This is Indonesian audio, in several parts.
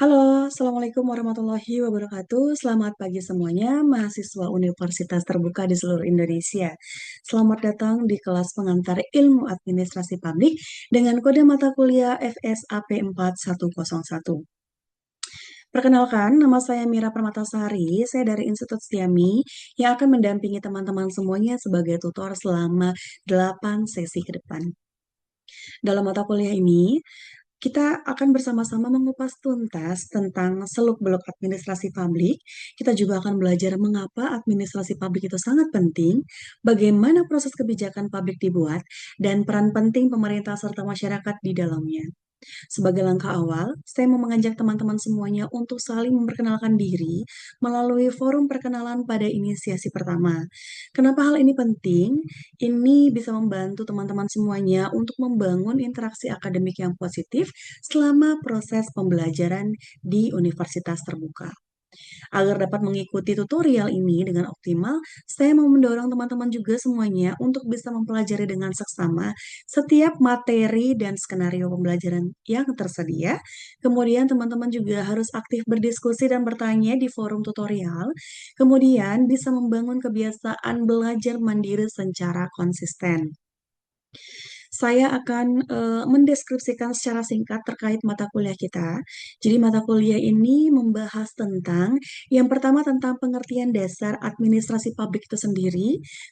Halo, Assalamualaikum warahmatullahi wabarakatuh. Selamat pagi semuanya, mahasiswa Universitas Terbuka di seluruh Indonesia. Selamat datang di kelas pengantar Ilmu Administrasi Publik dengan kode mata kuliah FSAP 4101. Perkenalkan, nama saya Mira Permatasari, saya dari Institut Stiami yang akan mendampingi teman-teman semuanya sebagai tutor selama 8 sesi ke depan. Dalam mata kuliah ini, kita akan bersama-sama mengupas tuntas tentang seluk-beluk administrasi publik. Kita juga akan belajar mengapa administrasi publik itu sangat penting, bagaimana proses kebijakan publik dibuat, dan peran penting pemerintah serta masyarakat di dalamnya. Sebagai langkah awal, saya mau mengajak teman-teman semuanya untuk saling memperkenalkan diri melalui forum perkenalan pada inisiasi pertama. Kenapa hal ini penting? Ini bisa membantu teman-teman semuanya untuk membangun interaksi akademik yang positif selama proses pembelajaran di universitas terbuka. Agar dapat mengikuti tutorial ini dengan optimal, saya mau mendorong teman-teman juga semuanya untuk bisa mempelajari dengan seksama setiap materi dan skenario pembelajaran yang tersedia. Kemudian teman-teman juga harus aktif berdiskusi dan bertanya di forum tutorial. Kemudian bisa membangun kebiasaan belajar mandiri secara konsisten. Saya akan mendeskripsikan secara singkat terkait mata kuliah kita. Jadi mata kuliah ini membahas tentang yang pertama tentang pengertian dasar administrasi publik itu sendiri,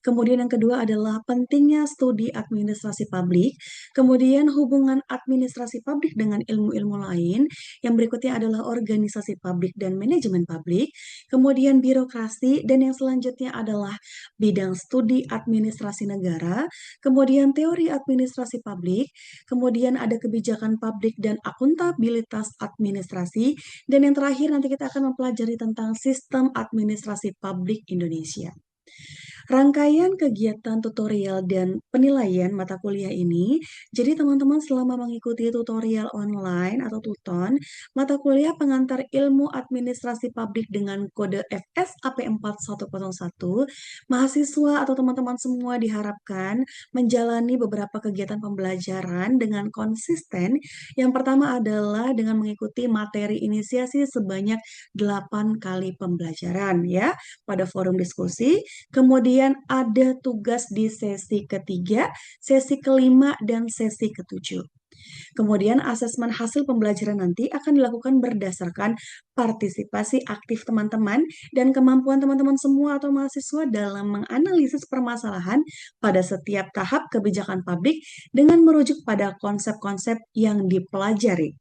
kemudian yang kedua adalah pentingnya studi administrasi publik, kemudian hubungan administrasi publik dengan ilmu-ilmu lain, yang berikutnya adalah organisasi publik dan manajemen publik, kemudian birokrasi, dan yang selanjutnya adalah bidang studi administrasi negara, kemudian teori administrasi publik, kemudian ada kebijakan publik dan akuntabilitas administrasi, dan yang terakhir nanti kita akan mempelajari tentang sistem administrasi publik Indonesia. Rangkaian kegiatan tutorial dan penilaian mata kuliah ini, jadi teman-teman selama mengikuti tutorial online atau tuton, mata kuliah pengantar ilmu administrasi publik dengan kode FSAP 4101, mahasiswa atau teman-teman semua diharapkan menjalani beberapa kegiatan pembelajaran dengan konsisten. Yang pertama adalah dengan mengikuti materi inisiasi sebanyak 8 kali pembelajaran ya pada forum diskusi. Kemudian ada tugas di sesi ketiga, sesi kelima, dan sesi ketujuh. Kemudian asesmen hasil pembelajaran nanti akan dilakukan berdasarkan partisipasi aktif teman-teman dan kemampuan teman-teman semua atau mahasiswa dalam menganalisis permasalahan pada setiap tahap kebijakan publik dengan merujuk pada konsep-konsep yang dipelajari.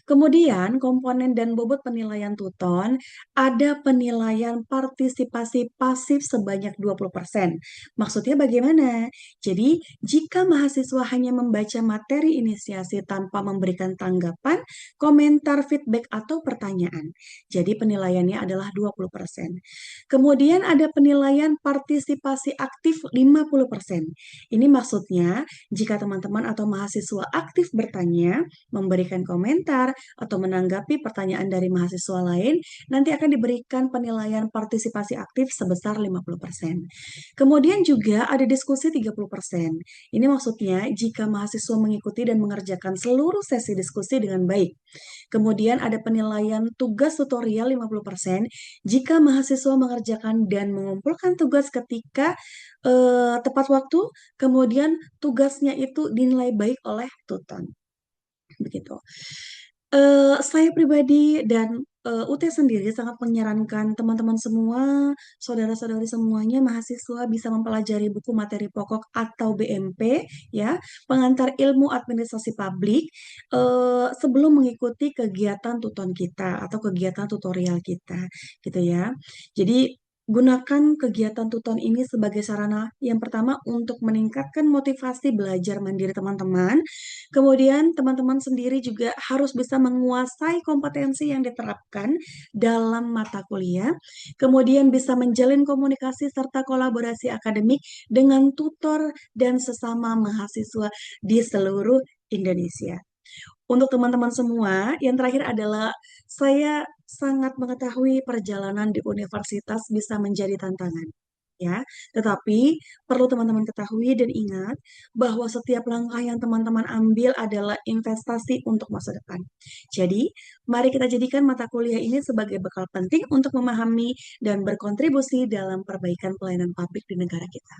Kemudian, komponen dan bobot penilaian Tuton, ada penilaian partisipasi pasif sebanyak 20%. Maksudnya bagaimana? Jadi, jika mahasiswa hanya membaca materi inisiasi tanpa memberikan tanggapan, komentar, feedback, atau pertanyaan. Jadi, penilaiannya adalah 20%. Kemudian ada penilaian partisipasi aktif 50%. Ini maksudnya, jika teman-teman atau mahasiswa aktif bertanya, memberikan komentar, atau menanggapi pertanyaan dari mahasiswa lain, nanti akan diberikan penilaian partisipasi aktif sebesar 50%. Kemudian juga ada diskusi 30%. Ini maksudnya jika mahasiswa mengikuti dan mengerjakan seluruh sesi diskusi dengan baik. Kemudian ada penilaian tugas tutorial 50% jika mahasiswa mengerjakan dan mengumpulkan tugas ketika tepat waktu, kemudian tugasnya itu dinilai baik oleh tutor. Begitu. Saya pribadi dan UT sendiri sangat menyarankan teman-teman semua, saudara-saudari semuanya, mahasiswa bisa mempelajari buku materi pokok atau BMP, ya, pengantar ilmu administrasi publik, sebelum mengikuti kegiatan tuton kita atau kegiatan tutorial kita, gitu ya. Jadi gunakan kegiatan tuton ini sebagai sarana yang pertama untuk meningkatkan motivasi belajar mandiri teman-teman. Kemudian teman-teman sendiri juga harus bisa menguasai kompetensi yang diterapkan dalam mata kuliah. Kemudian bisa menjalin komunikasi serta kolaborasi akademik dengan tutor dan sesama mahasiswa di seluruh Indonesia. Untuk teman-teman semua, yang terakhir adalah saya sangat mengetahui perjalanan di universitas bisa menjadi tantangan. ya. Tetapi perlu teman-teman ketahui dan ingat bahwa setiap langkah yang teman-teman ambil adalah investasi untuk masa depan. Jadi, mari kita jadikan mata kuliah ini sebagai bekal penting untuk memahami dan berkontribusi dalam perbaikan pelayanan publik di negara kita.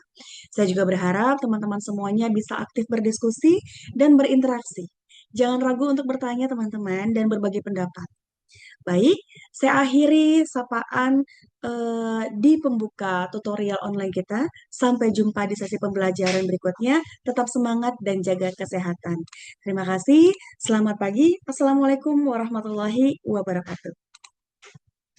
Saya juga berharap teman-teman semuanya bisa aktif berdiskusi dan berinteraksi. Jangan ragu untuk bertanya teman-teman dan berbagi pendapat. Baik, saya akhiri sapaan di pembuka tutorial online kita. Sampai jumpa di sesi pembelajaran berikutnya. Tetap semangat dan jaga kesehatan. Terima kasih. Selamat pagi. Assalamualaikum warahmatullahi wabarakatuh.